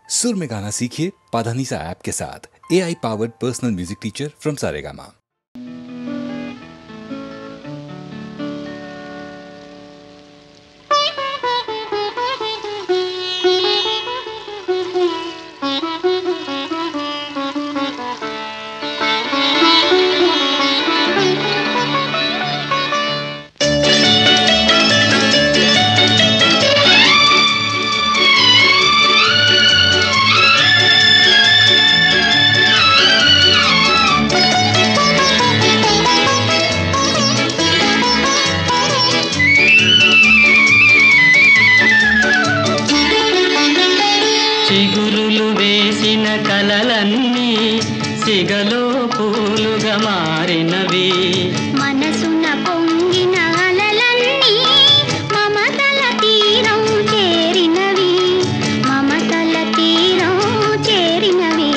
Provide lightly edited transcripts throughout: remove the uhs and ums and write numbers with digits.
सुर में गाना सीखिए पाधानीसा ऐप के साथ। AI powered personal music teacher from Saregama. చిగురులు వేసిన కలలన్నీ సిగలో పూలుగా మారినవి, మనసున పొంగిన అలలన్నీ మమతల తీరం చేరినవి, మమతల తీరం చేరినవి.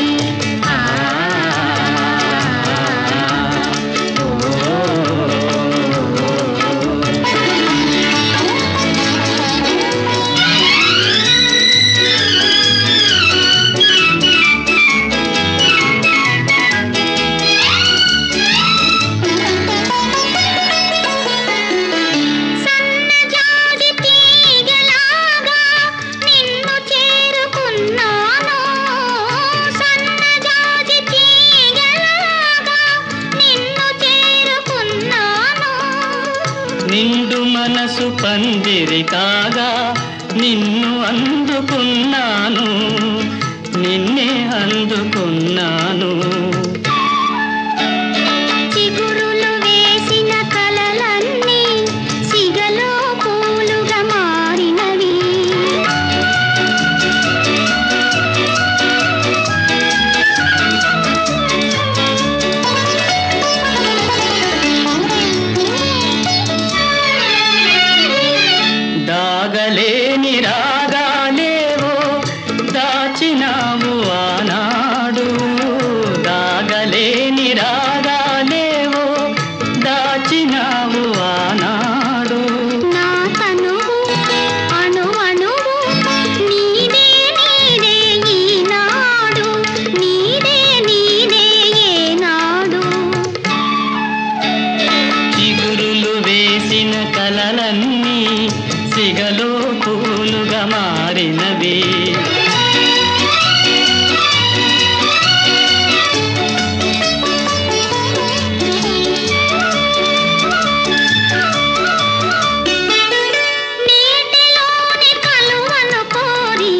నిండు మనసు పందిరి కాగా నిన్ను అందుకున్నాను, నిన్నే అందుకున్నాను. చిగురులు వేసిన కలలన్నీ సిగలో పూలుగా మారినవి. దాగలేని రాగాలేవో దాచినావు ఆనాడు, దాగలేని రాగాలేవో దాచినావు ఆనాడు. నా తనువు అణువణువు నీదే నీదే ఈనాడు, నీదే నీదే ఏనాడు. చిగురులు వేసిన కలలన్నీ సిగలో పూలుగా మారినవి. నీటిలోని కలువను కోరి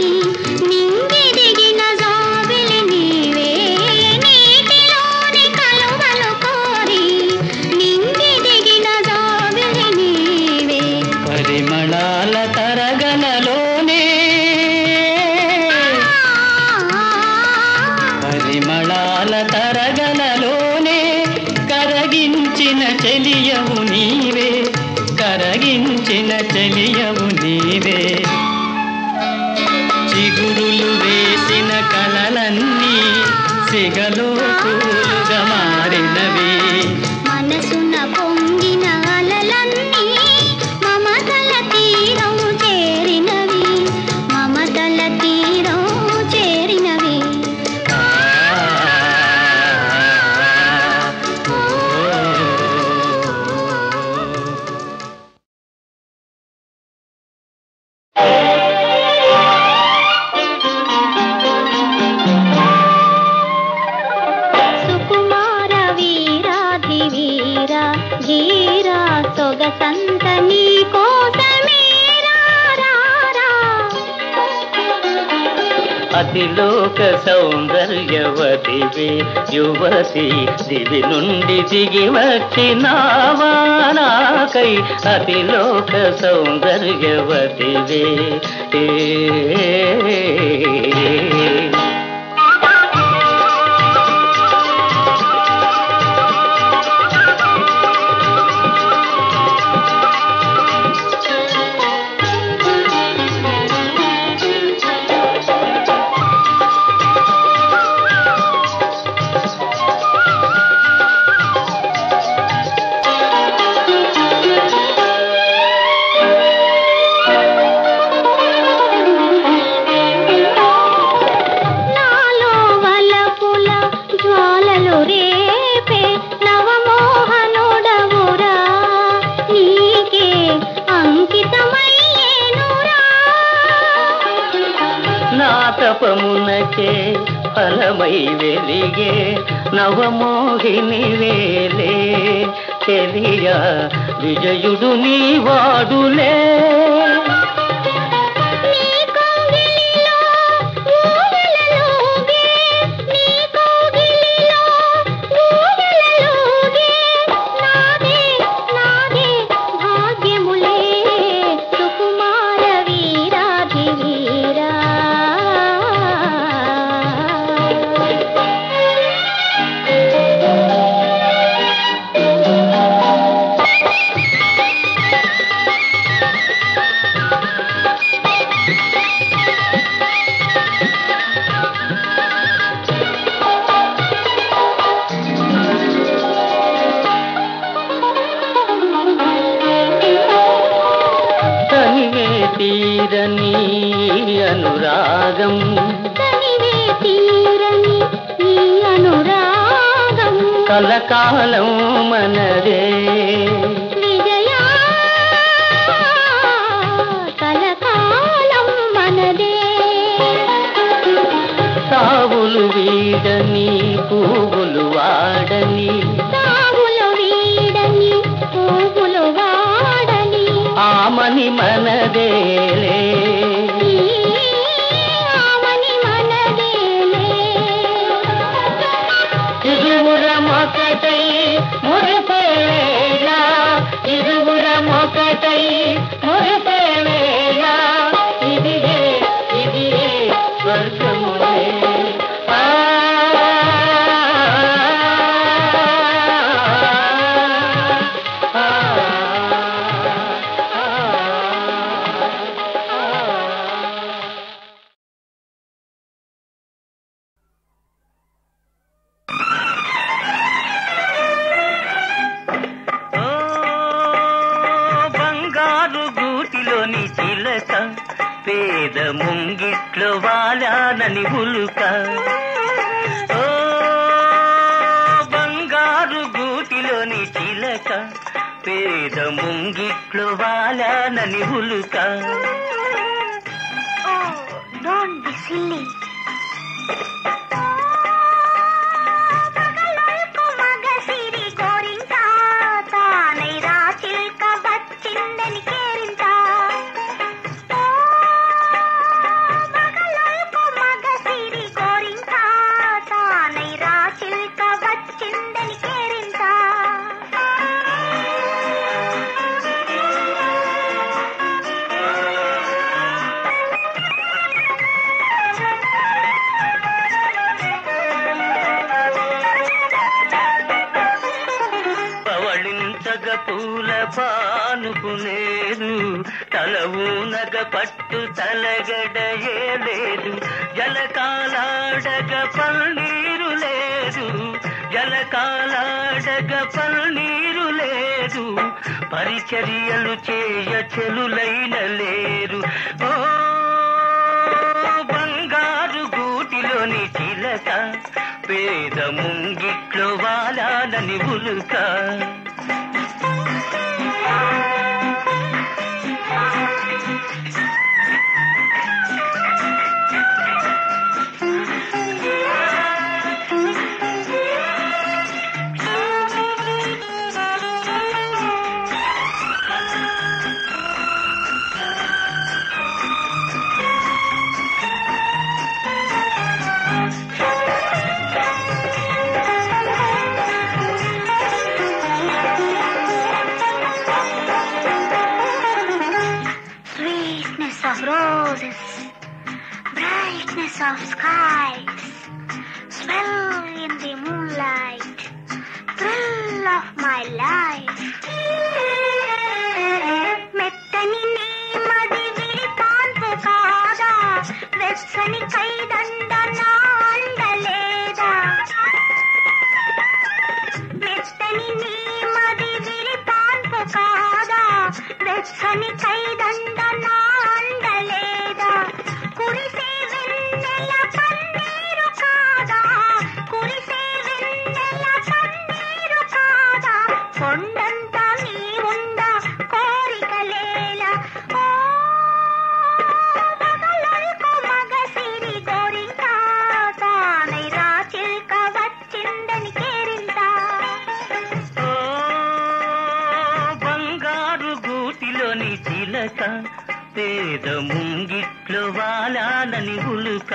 నింగి దిగిన జాబిలి నీవే, నీటిలోని కలువను కోరి నింగి దిగిన జాబిలి నీవే. పరిమళాల తరగలలోనే, పరిమళాల తరగలలోనే కరగించిన చెలియవు నీవే, కరగించిన చెలియవు నీవే. చిగురులు వేసిన కలలన్నీ సిగలో పూలుగా మారినవి. మనసున పొంగిన అలలన్నీ మమతల తీరం చేరినవి, మమతల తీరం చేరినవి. సుకుమార వీరాధి వీర ధీర సొగసంత నీ కోసమే రారా. అతిలోక సౌందర్యవతివే యువతి, దివి నుండి దిగి వచ్చినావా నాకై. అతిలోక సౌందర్యవతివే నా తపమునకే ఫలమై వెలిగే నవమోహిని వేలే తెలియ విజయుడు నీ వాడులే. తీరని అనురాగం కలకాలం మనదే విజయా కలకాలం మనదే. సావులు వీడని పువ్వులు వాడని పువ్వులు వాడని ఆమని మనదేలే ఇరువురమొకటై మురిసేవేళ ఇరువురమొకటై మురిసేవేళ ఇదిగే స్వర్గములే. పేద ముంగిట్లో వాలానని ఉలుక ఓ బంగారు గూటిలోని చిలక పేద ముంగిట్లో వాలానని ఉలుక. Don't be silly. పూల పానుకునేదు తలవునగ పట్టు తలగడయే లేదు జలకాలాడగ పన్నీరు లేదు జలకాలాడగ పన్నీరు లేదు పరిచర్యలు చేయ చెలులైన లేరు. ఓ బంగారు గూటిలోని చిలక పేద ముంగిట్లో వాలాలని ఉలుక. Of roses, brightness of skies, swell in the moonlight, thrill of my life. మెత్తని నీమది విరిపాన్పు కాదా వెచ్చని కైదండ నా అండలేదా మెత్తని నీమది విరిపాన్పు కాదా వెచ్చని కైదండ నా మగసి పేద ముంగిట్లో వాలాలని ఉలుక.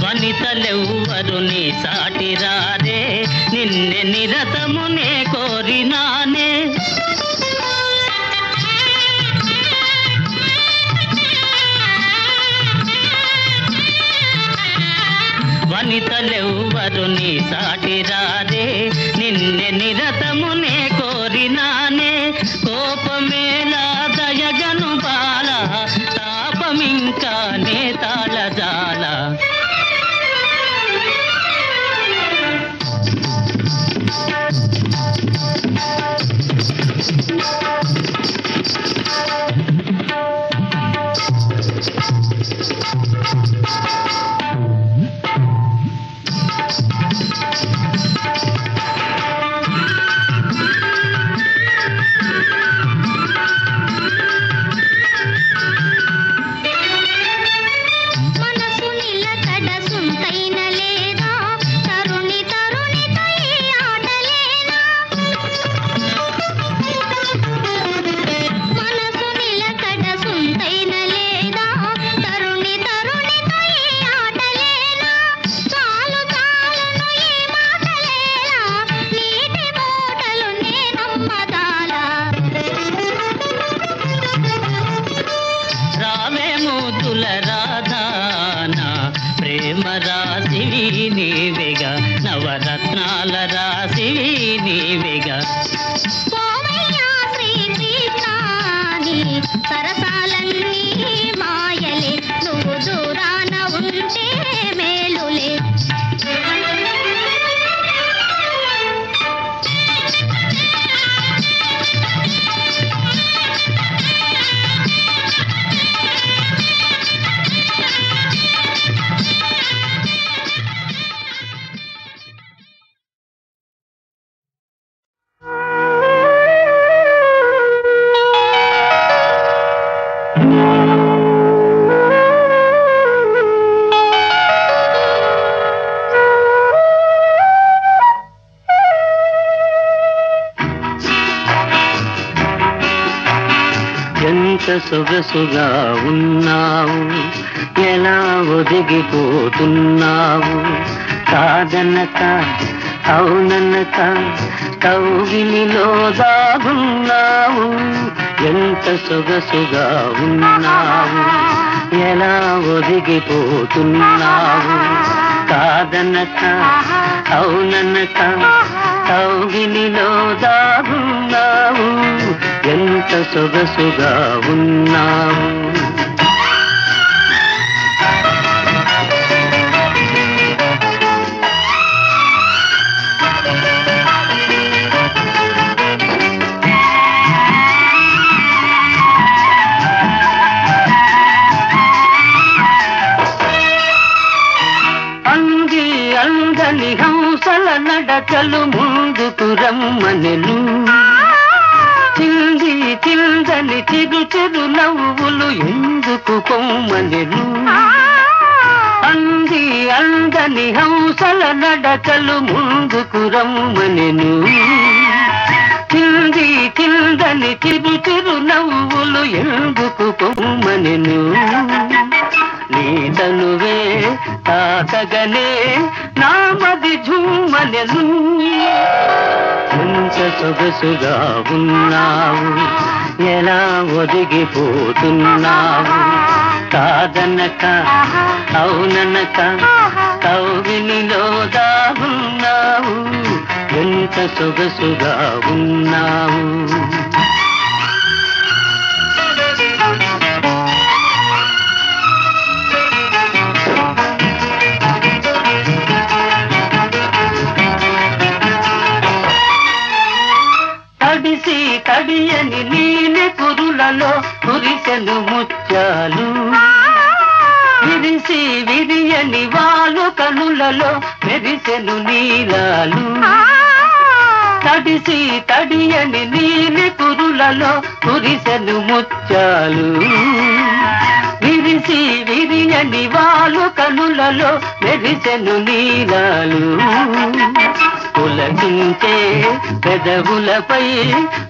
వనితలెవ్వరు నీ సాటి రారే, నిన్నే నిరతమునే కోరినానే. వనితలెవ్వరు నీ సాటి రారే, నిన్నే నిరతమునే కోరినానే. కోపమేలా దయగను బాల, తాపమింకా నే తాళజాల. నవరత్నాల రాశివి నీవేగా. సరసాలన్నీ మాయలే, నువ్వు దూరాన ఉంటే మేలులే. ఎంత సొగసుగా ఉన్నావు, ఎలా ఒదిగిపోతున్నావు. కాదనక అవుననక కౌగిలిలో దాగున్నావు. ఎంత సొగసుగా ఉన్నావు, ఎలా ఒదిగిపోతున్నావు. కాదనక అవుననక కౌగిలిలో దాగున్నావు. ఎంత సొగసుగా ఉన్నావు. అంది అందని హంసల నడకలు ముందుకు రమ్మనెను. చింది చిందని చిరు చిరు నవ్వులు ఎందుకు కొమ్మనెను. అంది అందని హంసల నడకలు ముందుకు రమ్మనెను. చింది చిందని చిరు చిరు నవ్వులు ఎందుకు కొమ్మనెను. నీ తనువే తాకగనే నామది ఝుమ్మనెను. ఎంత సొగసుగా ఉన్నావు, ఎలా ఒదిగిపోతున్నావు. కాదనక అవుననక కౌగిలిలో దాగున్నావు. ఎంత ఎంత సొగసుగా ఉన్నావు. తడిసి తడియని నీలి కురులలో కురిసెను ముత్యాలు, విరిసి విరియని వాలు కనులలో మెరిసెను నీలాలు. తడిసి తడియని నీలి కురులలో కురిసెను ముత్యాలు, విరిసి విరియని వాలు కనులలో మెరిసెను నీలాలు. పులకించే పెదవులపై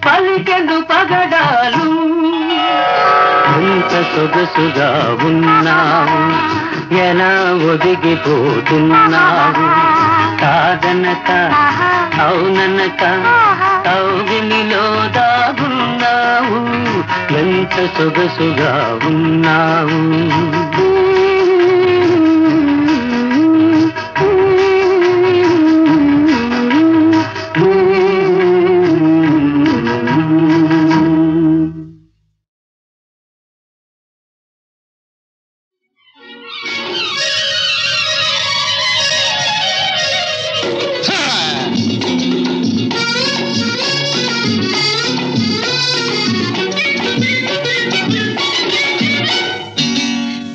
పలికెను పగడాలు. ఎంత సొగసుగా ఉన్నావు, ఎలా ఒదిగిపోతున్నావు. కాదనక అవుననక కౌగిలిలో దాగున్నావు. ఎంత సొగసుగా ఉన్నావు.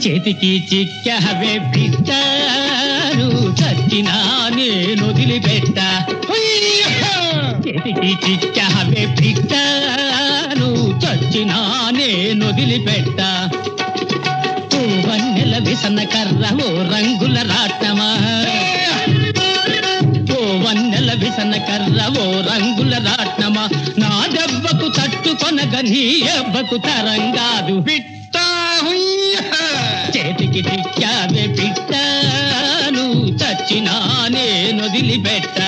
చేతికి చిక్కవే బిడ్డను చచ్చినా నేను వదిలిపెట్ట. చేతికి చిక్కవే బిడ్డను చచ్చినా నేను వదిలిపెట్ట. ఓ వన్నెల విసన కర్ర ఓ రంగుల రాట్నమా, ఓ వన్నెల విసన కర్ర ఓ రంగుల రాట్నమా. నా దెబ్బకు తట్టుకొనగ నీ దెబ్బకు తరంగాదు. చేతికి చిక్కావే బిడ్డను చచ్చినా నేను వదిలిపెట్ట.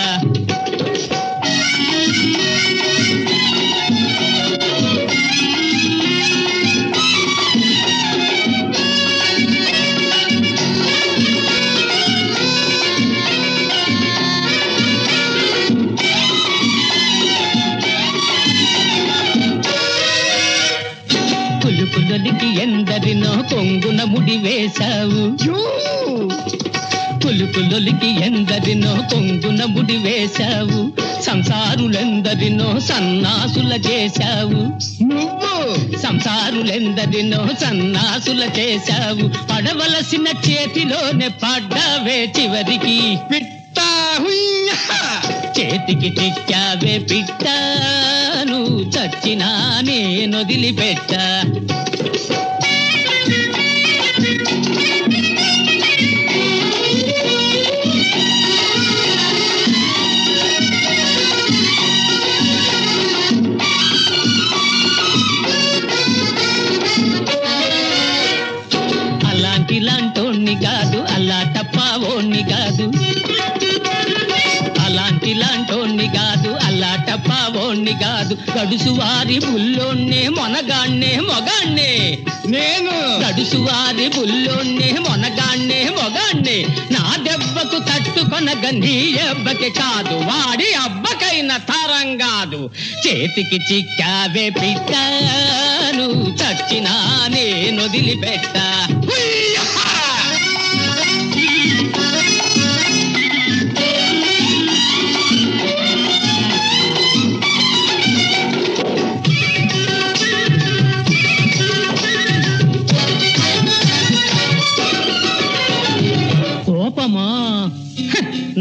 కులుకులొలికి ఎందరినో కొంగున ముడి వేశావు. కులుకులొలికి ఎందరినో కొంగున ముడి వేశావు. సంసారులెందరినో సన్నాసుల చేశావు. నువ్వు సంసారులెందరినో సన్నాసుల చేశావు. పడవలసిన చేతిలోనే పడ్డావే చివరికి. చేతికి చిక్కావే పిట్టను చచ్చినా నేను వదిలిపెట్ట. అలాంటిలాంటోణ్ణి కాదు, అల్లా టప్పావోణ్ణి కాదు. అలాంటిలాంటోణ్ణి కాదు, అల్లా టప్పావోణ్ణి కాదు. గడుసువారి బుల్లోన్నే మొనగాన్నే మొగాన్నే నేను. గడుసువారి బుల్లోన్నే మొనగాన్నే మొగాన్నే. నా దెబ్బకు తట్టుకొనగ నీ దెబ్బకి కాదు, వాడి అబ్బకైన తరంగాదు. చేతికి చిక్కావే పిట్టను చచ్చినా నేను వదిలిపెట్ట. కోపమా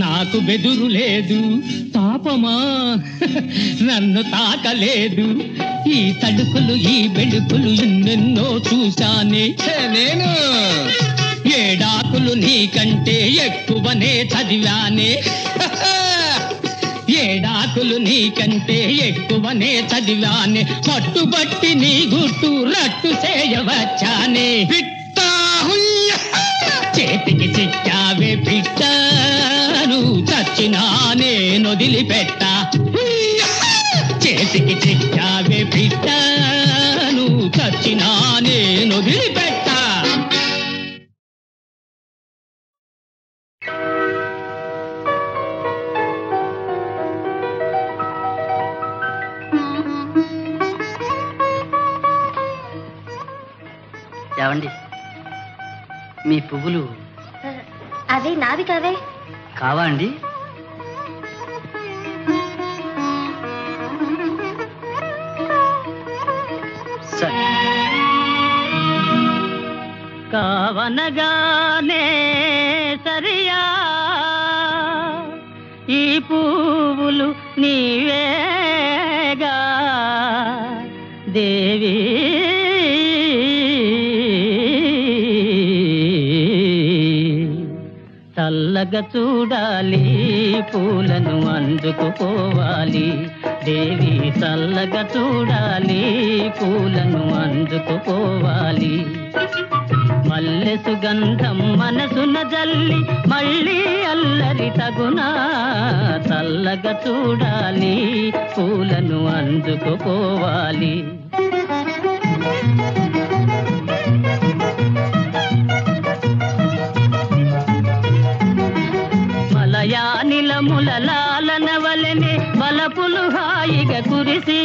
నాకు బెదురు లేదు, తాపమా నన్ను తాకలేదు. ఈ తడుకులు ఈ బెడుకులు ఎన్నెన్నో చూశానే నేను. ఏడాకులు నీకంటే ఎక్కువనే చదివానే. ఏడాకులు నీకంటే ఎక్కువనే చదివానే. పట్టుబట్టి నీ గుట్టు రట్టు చేయవచ్చానే. చేతికి చిక్కావే పిట్టను చచ్చినా నేను వదిలిపెట్ట. చేతికి చిక్కావే పిట్టను చచ్చినా నేను వదిలిపెట్ట. ఏవండి, మీ పువ్వులు అవి నావి కావే. కావా అండి? సరే. కావనగానే సరియా ఈ పువ్వులు నీవేగా దేవి, చల్లగా చూడాలి పూలను అందుకుపోవాలి దేవి, చల్లగా చూడాలి పూలను అందుకుపోవాలి. మల్లె సుగంధం మనసున జల్లి మళ్ళీ అల్లరి తగునా, చల్లగా చూడాలి పూలను అందుకుపోవాలి. మలయానిలముల లాలన వలెనే వలపులు హాయిగా కురిసి,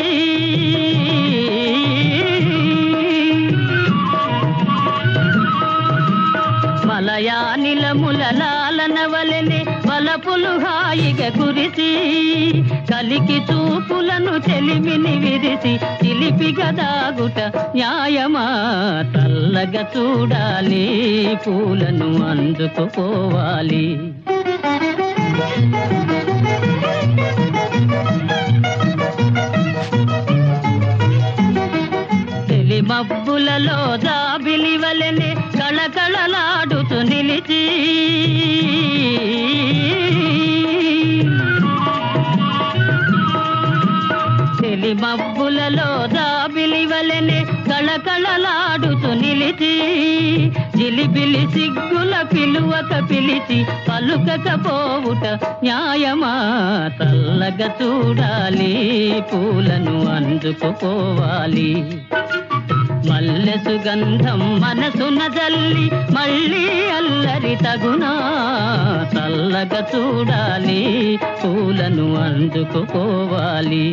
మలయానిలముల లాలన వలెనే వలపులు హాయిగా కురిసి, కలికి చూపులను చెలిమిని విరిసి చిలిపిగా దాగుట న్యాయమా, చల్లగా చూడాలి పూలను అందుకుపోవాలి. తెలి మబ్బులలో జాబిలి వలెనే కళకళలాడుతూ నిలిచి, తెలి మబ్బులలో జాబిలి వలెనే కళకళలాడుతూ నిలిచి, జిలిబిలి సిగ్గుల పిలువక పిలిచి పలుకకపోవుట న్యాయమా, చల్లగా చూడాలి పూలను అందుకుపోవాలి. మల్లె సుగంధం మనసున జల్లి మళ్ళీ అల్లరి తగునా, చల్లగా చూడాలి పూలను అందుకుపోవాలి.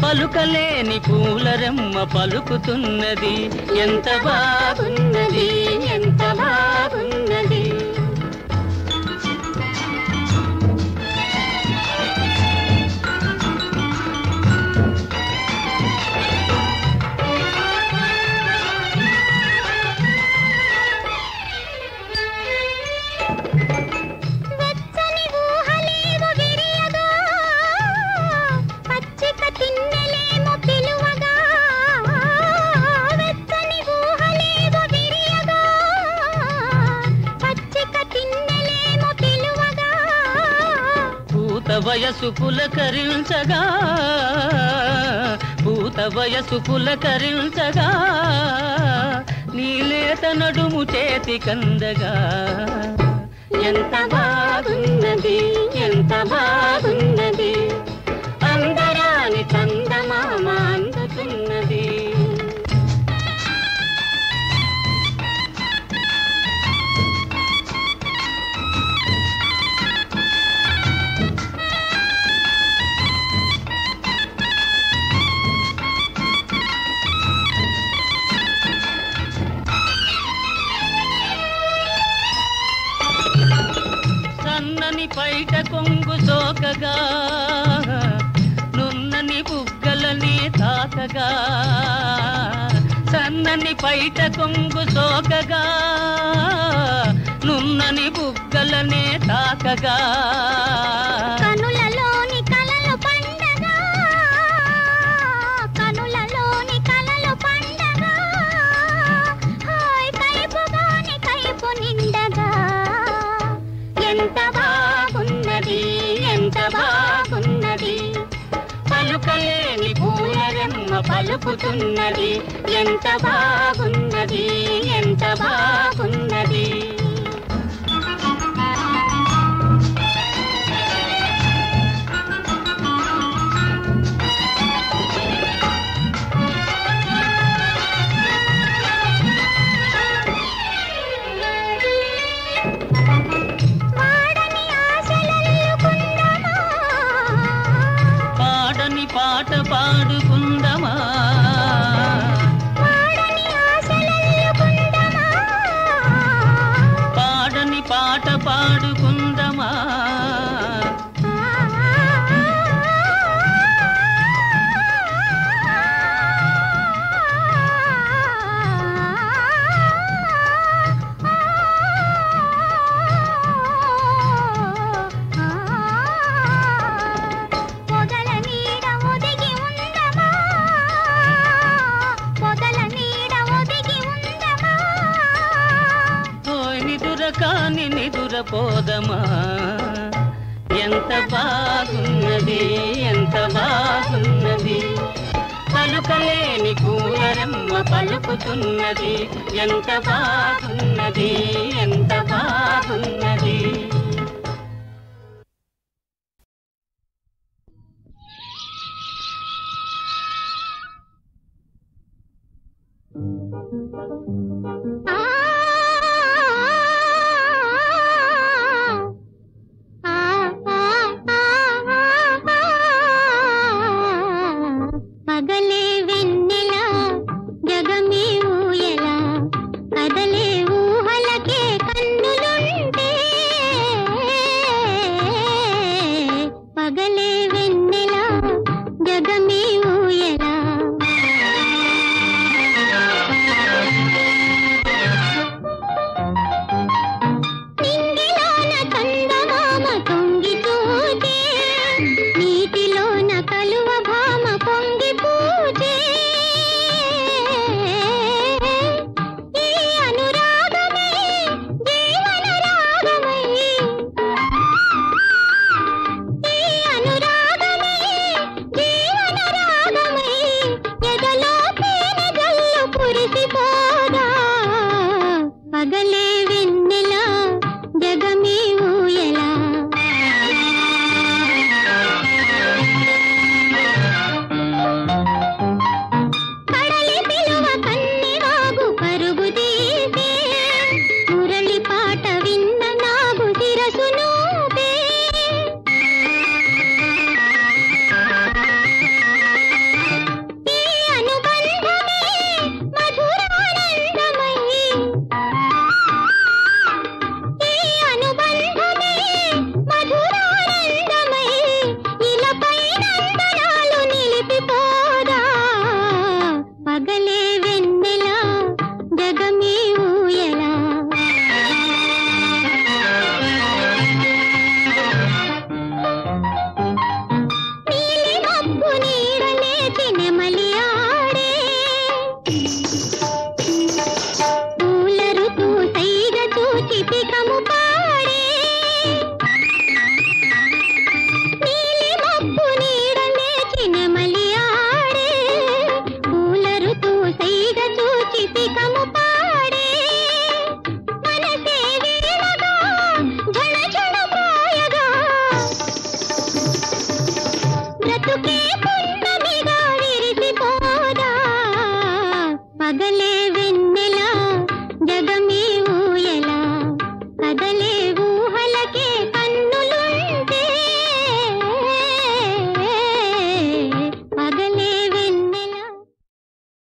పలుకలేని పూలరెమ్మ పలుకుతున్నది ఎంత బాగున్నది ఎంత బాగున్నది వయసు పులకరించగా పూత వయసు పులకరించగా నీలేత నడుము చేతి కందగా ఎంత బాగున్నది ఎంత బాగున్నది అందరాని చందమామ అందుతున్నది పైట కొంగు సోకగా నున్నని బుగ్గలని తాకగా సన్నని పైట కొంగు సోకగా నున్నని బుగ్గలని తాకగా కనులలోని కలలు పండగా కనులలోని కలలు పండగా హాయ్ కైపుగాని కైపు నిండగా ఎంత బాగున్నది ఎంత బాగున్నది పలుకలేని పూలరెమ్మ పలుకుతున్నది ఎంత బాగున్నది ఎంత బాగున్నది పాట పాడుకుందమా పాడని పాట పాడుకుందమా మురిసిపోదమా ఎంత బాగున్నది ఎంత బాగున్నది పలుకలేని కూరమ్మ పలుకుతున్నది ఎంత బాగున్నది ఎంత బాగున్నది పగలే వెన్నెల జగం